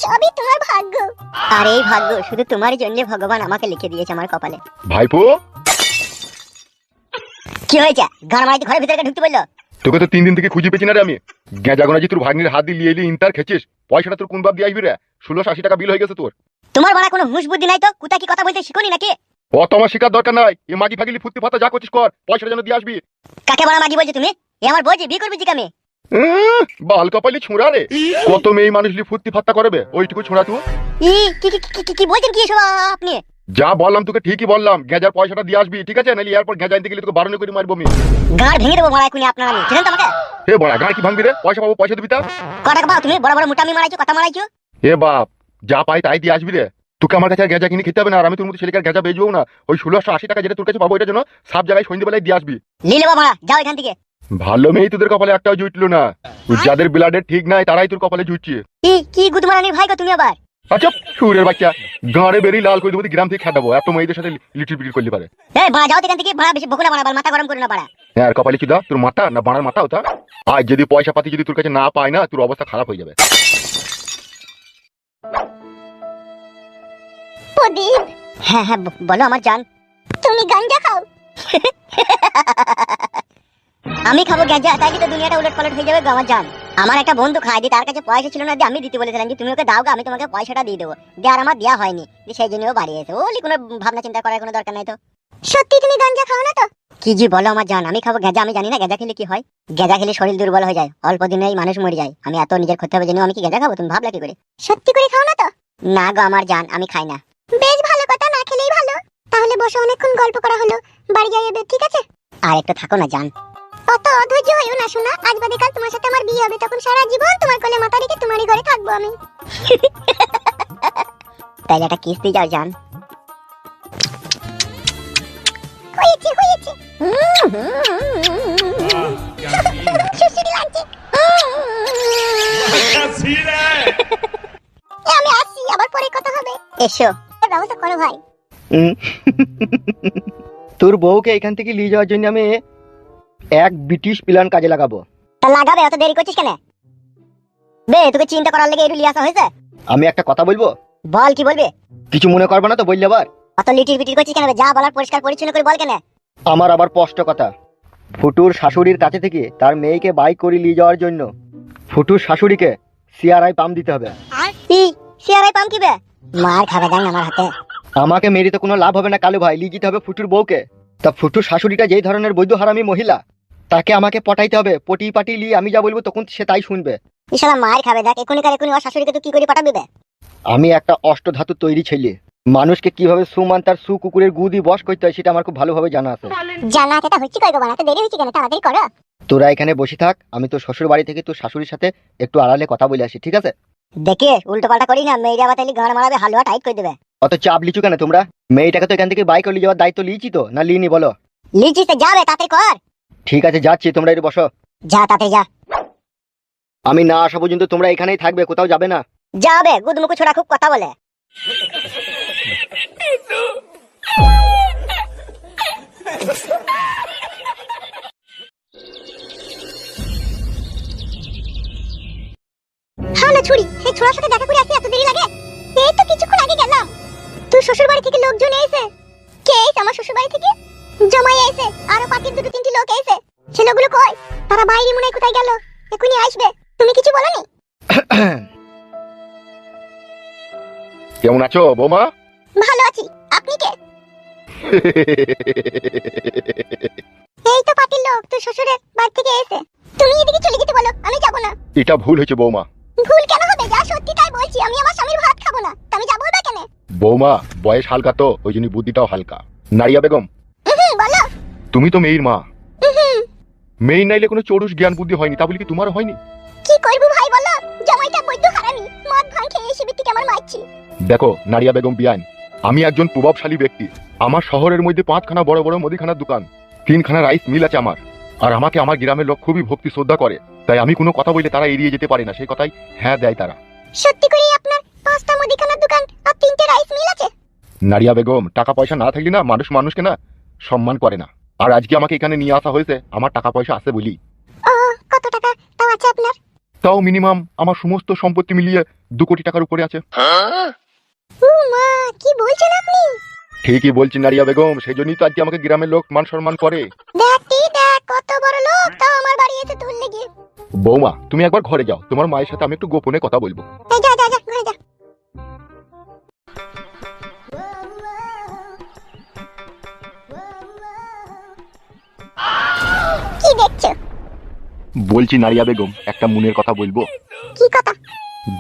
সবই তোমার ভাগ্য। আর এই ভাগ্য শুধু তোমার জন্য ভগবান আমাকে লিখে দিয়েছে আমার কপালে। ভাইপো কি হয়েছে? গান মারাইতে ঘরের ভিতরে ঢুকতে বললো? তোকে তো 3 দিন থেকে খুঁজে পেছি না রে আমি। গেজাগোনা যে তোর ভাগ্নির হাত দিয়ে এলি ইন্টার খেছিস, পয়সাটা তোর কোন বাপ দিয়ে আসবি রে? 1680 টাকা বিল হয়ে গেছে তোর। তোমার বড় কোনো হুঁশ বুদ্ধি নাই তো? কোথা কি কথা বলতে শিখোনি নাকি? অত আমার শিকার দরকার নাই। এই মাগি ফাগিলি ফুর্তি ফাতা যা করছিস কর, পয়সাটা যেন দিয়ে আসবি। কাকে বড় মাগি বলছো তুমি? এ আমার বউজি, বিয়ে করবি জি আমি? বাল কপালি ছোঁড়া রে। কত মেয়ে মানুষলি ফুর্তি ফাত্তা করবে, ওইটুকু ছোঁড়া তুই? কি বলছেন কি এসব আপনি? যা বললাম তোকে ঠিকই বললাম, গেজার পয়সাটা দিয়ে আসবি, ঠিক আছে? নাহলে এরপর গেজা আনতে গেলে তোকে বারণ করে মারবো আমি। গাড় ভেঙে দেবো মারাই কোনি আপনার আমি, জানেন তো আমাকে? হে বড়া, গাড়ি কি ভাঙবি রে? পয়সা পাবো, পয়সা দিবি তা। ক টাকা পাও তুমি? বড় বড় মোটামি মারাইছো, কথা মারাইছো। এ বাপ, যা পাই তাই দিয়ে আসবি রে। তোকে আমার কাছে আর গেজা কিনে খেতে হবে না, আর আমি তোর মতো ছেলেকে আর গেজা বেচবো না। ওই 1680 টাকা যেটা তোর কাছে পাবো, এটার জন্য সব জায়গায় সন্ধ্যেবেলায় দিয়ে আসবি। লিলে বাবা, যাও এখান থেকে। ভালো মেয়ে তোদের কপালে একটাও জুটলো না। যাদের ব্লাডের ঠিক নাই তারাই তোর কপালে জুটছে। কি গুদমারানির ভাই গো তুমি আবার? আচ্ছা সুরের বাচ্চা, গাঁড়ে বেরিয়ে লাল করে দেবো, গ্রাম থেকে খেটাবো। এত মেয়েদের সাথে লিটিল পিটিল করলে পারে? এই বাড়া, যাও এখান থেকে। বাড়া বেশি বকুনা বাড়া, মাথা গরম করো না বাড়া। হ্যাঁ, আর কপালে চুদা তোর মাথা না বাড়ার মাথা ওটা? আজ যদি পয়সা পাতি যদি তোর কাছে না পায় না, তোর অবস্থা খারাপ হয়ে যাবে। প্রদীপ। হ্যাঁ বলো আমার জান। তুমি গাঞ্জা খাও? আমি খাবো গাঞ্জা, তাই কি তো দুনিয়াটা উলট পালট হয়ে যাবে গো আমার জান? আমার একটা বন্ধু খায় দি, তার কাছে পয়সা ছিল না, দিয়ে আমি দিতে বলেছিলাম যে তুমি ওকে দাও গা, আমি তোমাকে পয়সাটা দিয়ে দেবো। দিয়ে আর আমার দেওয়া হয়নি, সেই জন্য ও বাড়িয়েছে। ওলি কোনো ভাবনা চিন্তা করার কোনো দরকার নাই তো। সত্যি তুমি গাঞ্জা খাও না তো? কি জি বলো আমার জান, আমি খাবো গাঁজা? আমি জানি না গাঁজা খেলে কি হয়। গাঁজা খেলে শরীর দুর্বল হয়ে যায়, অল্প দিনেই মানুষ মরে যায়। আমি এত নিজের করতে হবে জেনে আমি কি গাঁজা খাবো? তুমি ভাবলা কি করে? সত্যি করে খাও না তো? না গো আমার জান, আমি খাই না। বেশ ভালো কথা, না খেলেই ভালো। তাহলে বসে অনেকক্ষণ গল্প করা হলো, বাড়ি যাই এবার, ঠিক আছে? আর একটু থাকো না জান। অত অধৈর্য হইও না শোনা, আজ বাদে কাল তোমার সাথে আমার বিয়ে হবে, তখন সারা জীবন তোমার কোলে মাথা রেখে তোমারই ঘরে থাকবো আমি। তাইলে একটা কিস দিয়ে যাও জান। হয়েছে হয়েছে। সুশ্রী লাগছে। আমি আসি, আবার পরে কথা হবে। এসো, ব্যবস্থা করো ভাই। তোর বউকে এখান থেকে নিয়ে যাওয়ার জন্য আমি এক ব্রিটিশ প্ল্যান কাজে লাগাবো। তা লাগাবে, অত দেরি করছিস কেন? বে, তোকে চিন্তা করার লেগে এরু লিয়ে আসা হয়েছে। আমি একটা কথা বলবো? বল, কি বলবি? কিছু মনে করবে না তো বললে? আবার অত লিটির বিটির করছিস কেন? যা বলার পরিষ্কার পরিচ্ছন্ন করে বল কেন। আমার আবার স্পষ্ট কথা। ফুটুর শাশুড়ির কাছে থেকে তার মেয়েকে বাইক করে নিয়ে যাওয়ার জন্য ফুটুর শাশুড়িকে সিআরআই পাম দিতে হবে। কি সিআরআই পাম কি বে? মার খাবে জান আমার হাতে। আমাকে মেরে তো কোনো লাভ হবে না কালু ভাই, নিয়ে যেতে হবে ফুটুর বউকে। তা ফুটুর শাশুড়িটা যেই ধরনের বৈধ হারামি মহিলা, তাকে আমাকে পটাইতে হবে। পটি পাটি নিয়ে আমি যা বলবো তখন সে তাই শুনবে। ইশালা মার খাবে, দেখ এখনই ওর শাশুড়িকে তুই কি করে পাঠাবি বে? আমি একটা অষ্টধাতু তৈরি ছেলে, মানুষকে কিভাবে সুমান তার সু কুকুরের গু দিয়ে বশ করতে হয় সেটা আমার খুব ভালোভাবে জানা আছে। জানা আছে তা হচ্ছে কই গো, বানাতে দেরি হচ্ছে কেন? তাড়াতাড়ি করো। তোরা এখানে বসে থাক, আমি তোর শ্বশুর বাড়ি থেকে তোর শাশুড়ির সাথে একটু আড়ালে কথা বলে আসি, ঠিক আছে? দেখে উল্টো পাল্টা করি না, মেয়েরা বাতালি গান মারাবে, হালুয়া টাইট করে দেবে। অত চাপ লিচু কেন তোমরা? মেয়েটাকে তো এখান থেকে বাইক নিয়ে যাওয়ার দায়িত্ব লিয়েছি তো, না লিনি বলো? লিচিস তো যাবে, তাড়াতাড়ি কর। ঠিক আছে যাচ্ছি, তোমরা একটু বসো। যা তাড়াতাড়ি যা। আমি না আসা পর্যন্ত তোমরা এখানেই থাকবে, কোথাও যাবে না। যাবে, গুদমুকু ছোড়া খুব কথা বলে। হ্যাঁ না ছুরি, সেই ছোড়ার সাথে দেখা করে আসতে এত দেরি লাগে? এই তো কিছুক্ষণ আগে গেলাম। তুই শ্বশুর বাড়ি থেকে লোকজন এসে? কে এসে আমার শ্বশুর বাড়ি থেকে? জামাই এসে, আরো পাখির 2-3টি লোক এসে। ছেলেগুলো কই? তারা বাইরে মনে হয় কোথায় গেল, এখনই আসবে। তুমি কিছু বলনি? কেমন আছো বৌমা? ভালো আছি, আপনি কে? এই তো পাখির লোক, তুই শ্বশুরের বাড়ি থেকে এসে। তুমি এদিকে চলে যেতে বলো, আমি যাব না। এটা ভুল হয়েছে বৌমা। ভুল কেন হবে? যা সত্যি তাই বলছি, আমি আমার স্বামীর ভাত খাবো না, তা আমি যাবো না কেন? বৌমা বয়স হালকা তো, ওই জন্য বুদ্ধিটাও হালকা। নারিয়া বেগম, বলো। তুমি তো মেয়ের মা। মেয়ে নাইলে কোনো চড়ুস জ্ঞান বুদ্ধি হয়নি, তা বলি কি তোমার হয়নি? কি করবো ভাই বলো? জামাইটা বৈদ্য হারামি, মদ ভাঙ খেয়ে এসে বিটিকে আমার মারছি। দেখো নারিয়া বেগম বিয়ান, আমি একজন প্রভাবশালী ব্যক্তি। আমার শহরের মধ্যে 5খানা বড় বড় মুদিখানার দোকান, 3খানা রাইস মিল আছে আমার। আর আমাকে আমার গ্রামের লোক খুবই ভক্তি শ্রদ্ধা করে, তাই আমি কোনো কথা বললে তারা এড়িয়ে যেতে পারে না, সেই কথাই হ্যাঁ দেয় তারা। সত্যি করে আপনার 5টা মুদিখানার দোকান আর 3টে রাইস মিল আছে? নারিয়া বেগম, টাকা পয়সা না থাকলে না মানুষ মানুষকে না সম্মান করে না। আর আজকে আমাকে এখানে নিয়ে আসা হয়েছে আমার টাকা পয়সা আছে বলি। ও, কত টাকা তাও আছে আপনার? তাও মিনিমাম আমার সমস্ত সম্পত্তি মিলিয়ে 2 কোটি টাকার উপরে আছে। ও মা, কি বলছেন আপনি? ঠিকই বলছি নারিয়া বেগম, সেই জন্যই তো আজকে আমাকে গ্রামের লোক মান সম্মান করে। দেখ কত বড় লোক, তাও আমার বাড়ি এসে তুললে গিয়ে। বৌমা, তুমি একবার ঘরে যাও, তোমার মায়ের সাথে আমি একটু গোপনে কথা বলবো। এই যা ঘরে যা। কি দেখছো? বলছি নারিয়া বেগম, একটা মনের কথা বলবো। কি কথা?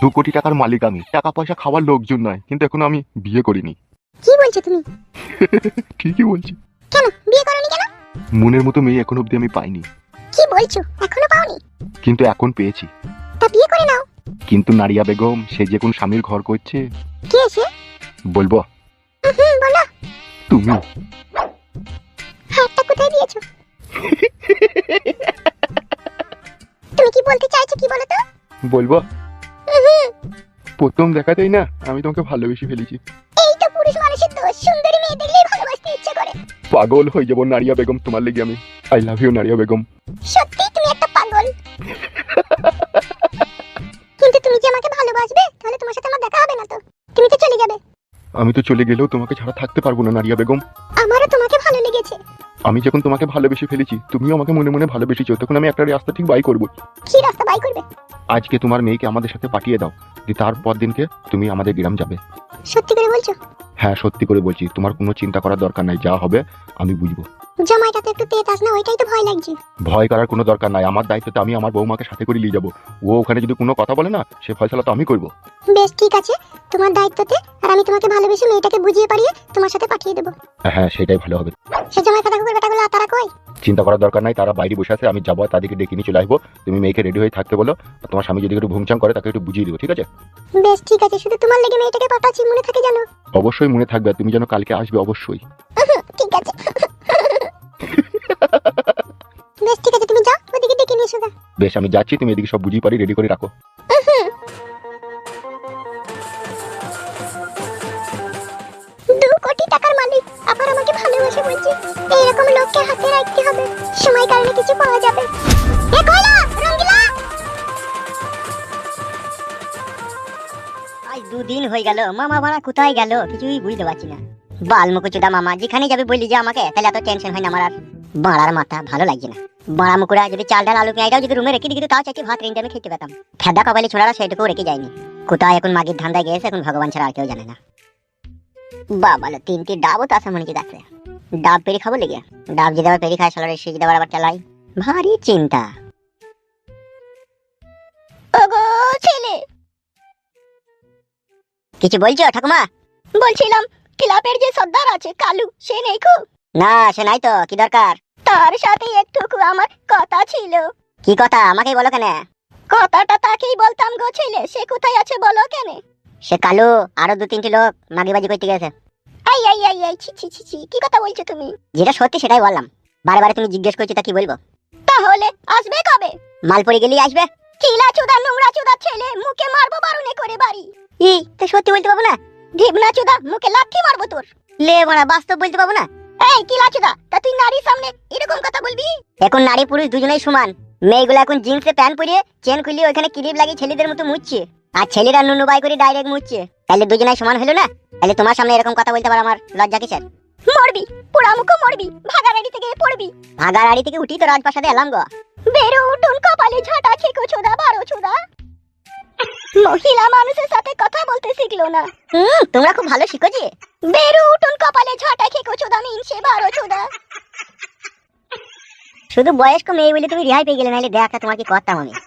2 কোটি টাকার মালিক আমি, টাকা পয়সা খাওয়ার লোকজন নয়, কিন্তু এখনো আমি বিয়ে করিনি। কি বলছো তুমি? ঠিকই বলছি। কেন বিয়ে করনি কেন? মনের মতো মেয়ে এখন অব্দি আমি পাইনি। কি বলছো, এখনো পাওনি? কিন্তু এখন পেয়েছি। তা বিয়ে করে নাও। কিন্তু নারিয়া বেগম, সে যে কোন স্বামীর ঘর করছে। কে সে? বলবো? বলো। তুমি। হাতটা কোথায় দিয়েছো? তুমি কি বলতে চাইছো, কি বলো তো? বলবো? প্রথম দেখাতেই না আমি তোমাকে ভালোবেসে ফেলেছি। এই তো পুরুষ মানুষের দোষ, সুন্দরী মেয়ে দেখলেই ভালোবাসতে ইচ্ছে করে। পাগল হয়ে যাবো নারিয়া বেগম তোমার লেগে আমি। I love you Nariya Begum. সত্যি তুমি একটা পাগল। কিন্তু তুমি যে আমাকে ভালোবাসবে, তাহলে তোমার সাথে আমার দেখা হবে না তো? তুমি তো চলে যাবে। আমি তো চলে গেলেও তোমাকে ছাড়া থাকতে পারবো না নারিয়া বেগম। আমারও তোমাকে ভালো লেগেছে। আমি যখন তোমাকে ভালোবেসে ফেলেছি, তুমিও আমাকে মনে মনে ভালোবেসেছো, তখন আমি একটা রাস্তা ঠিক বাই করবো। কি রাস্তা বাই করবে? আজকে তোমার মেয়েকে আমাদের সাথে পাঠিয়ে দাও, দিয়ে তারপর দিনকে তুমি আমাদের গ্রাম যাবে। সত্যি করে বলছো? হ্যাঁ, সত্যি করে বলছি, তোমার কোনো চিন্তা করার দরকার নাই, যা হবে আমি বুঝবো। জামাইটা তো একটু তেজ না, ওইটাই তো ভয় লাগছে। ভয় করার কোনো দরকার নাই, আমার দায়িত্বতে আমি আমার বৌমাকে সাথে করে নিয়ে যাবো। ও ওখানে যদি কোনো কথা বলে না, সে ফয়সালা তো আমি করবো। বেশ ঠিক আছে, তোমার দায়িত্বতে, আর আমি তোমাকে ভালোবেসে মেয়েটাকে বুঝিয়ে পারিয়ে তোমার সাথে পাঠিয়ে দেবো। হ্যাঁ, সেটাই ভালো হবে। সে জামাই কথা কুকুর বেটাগুলো তারা কই? চিন্তা করার দরকার নাই, তারা বাইরে বসে আছে, আমি যাবো, তাদেরকে ডেকে নিয়ে চলে আসবো। তুমি মেয়েকে রেডি হয়ে থাকতে বলো, আর তোমার স্বামী যদি একটু ভুংচাং করে তাকে একটু বুঝিয়ে দিও, ঠিক আছে? বেশ ঠিক আছে, শুধু তোমার লেগে মেয়েটাকে পাঠাচ্ছি, মনে থাকে জানো? অবশ্যই মনে থাকবে, তুমি যেন কালকে আসবে অবশ্যই। ঠিক আছে। বেশ ঠিক আছে, তুমি যাও, ওদিকে ডেকে নিয়ে এসো। বেশ, আমি যাচ্ছি, তুমি এদিকে সব বুঝিয়ে পারি রেডি করে রাখো। 2 কোটি টাকার মালিক আবার আমাকে ভালোবাসে বলছে। এইরকম লোককে হাতে রাখতে হবে, সময় কারণে কিছু পাওয়া যাবে। এ কয়লা, রঙ্গিলা! আজ 2 দিন হয়ে গেল, মামা ভাড়া কোথায় গেল কিছুই বুঝতে পারছি না। বালমুকুচুদা মামা যেখানে যাবে বললি যে আমাকে, তাহলে এত টেনশন হয় না আমার আর। বাড়ার মাথা ভালো লাগছে না। বাড়া মুকুরা যদি চাল ডাল আলু পেঁয়াজটাও যদি রুমে রেখে দিত, তাও চাইছি ভাত রেঞ্জে আমি খেতে পেতাম। ফেদা কপালি ছোড়ারা সেটুকু রেখে যায়নি। কোথায় এখন মাগির ধান্দায় গেছে, এখন ভগবান ছাড়া আর কেউ জানে না। বাবা, 3টি ডাবও তো আছে মনে হচ্ছে। ডাব পেরি খাবো লেগে, ডাব যদি আবার পেরি খায়, সালারে সিজ দেওয়ার আবার চালাই, ভারী চিন্তা। ওগো ছেলে, কিছু বলছো ঠাকুমা? বলছিলাম ক্লাবের যে সর্দার আছে কালু, সে নেই কো? না, সে নাই তো, কি দরকার? তার সাথে একটু আমার কথা ছিল। কি কথা, আমাকেই বলো কেন? কথাটা তাকেই বলতাম গো ছেলে, সে কোথায় আছে বলো কেন? সে কালু আরো 2-3টি লোক মাগিবাজি করতে গেছে। আই আই আই আই, ছি ছি ছি ছি, কি কথা বলছো তুমি? যেটা সত্যি সেটাই বললাম, বারে বারে তুমি জিজ্ঞেস করছো, তা কি বলবো? তাহলে আসবে কবে? মালপুরি গেলেই আসবে। চিলা চুদা নোংরা চুদা ছেলে, মুখে মারবো বারুনে করে বাড়ি। ই তো সত্যি বলতে পাবো না? ঢিবনা চুদা, মুখে লাথি মারবো তোর। লে মারা, বাস্তব বলতে পাবো না? এই কিলা চুদা, তা তুই নারীর সামনে এরকম কথা বলবি? এখন নারী পুরুষ দুজনেই সমান। মেয়েগুলো এখন জিন্সে প্যান্ট পরিয়ে চেন খুলিয়ে ওখানে ক্লিপ লাগিয়ে ছেলেদের মতো মুছছে, আর ছেলেরা নুনু বাই করে ডাইরেক্ট মুছছে। তাহলে দুজনেই সমান হলো না? তাহলে তোমার সামনে এরকম কথা বলতে পার আমার লজ্জা কিসের? মরবি, পোড়া মুখো মরবি, ভাগাড়াড়ি থেকে পড়বি। ভাগাড়াড়ি থেকে উঠি তো রাজপ্রাসাদে এলাম গো। বেরো উঠুন কপালে ঝাঁটা খেকো চোদা বারো চোদা। মহিলা মানুষের সাথে কথা বলতে শিখলো না। তোমরা খুব ভালো শিখো যে। বেরো উঠুন কপালে ঝাঁটা খেকো চোদা মিনসে বারো চোদা। শুধু বয়স্ক মেয়ে বলে তুমি রেহাই পেয়ে গেলে, নাহলে দেখা তোমাকে করতাম আমি।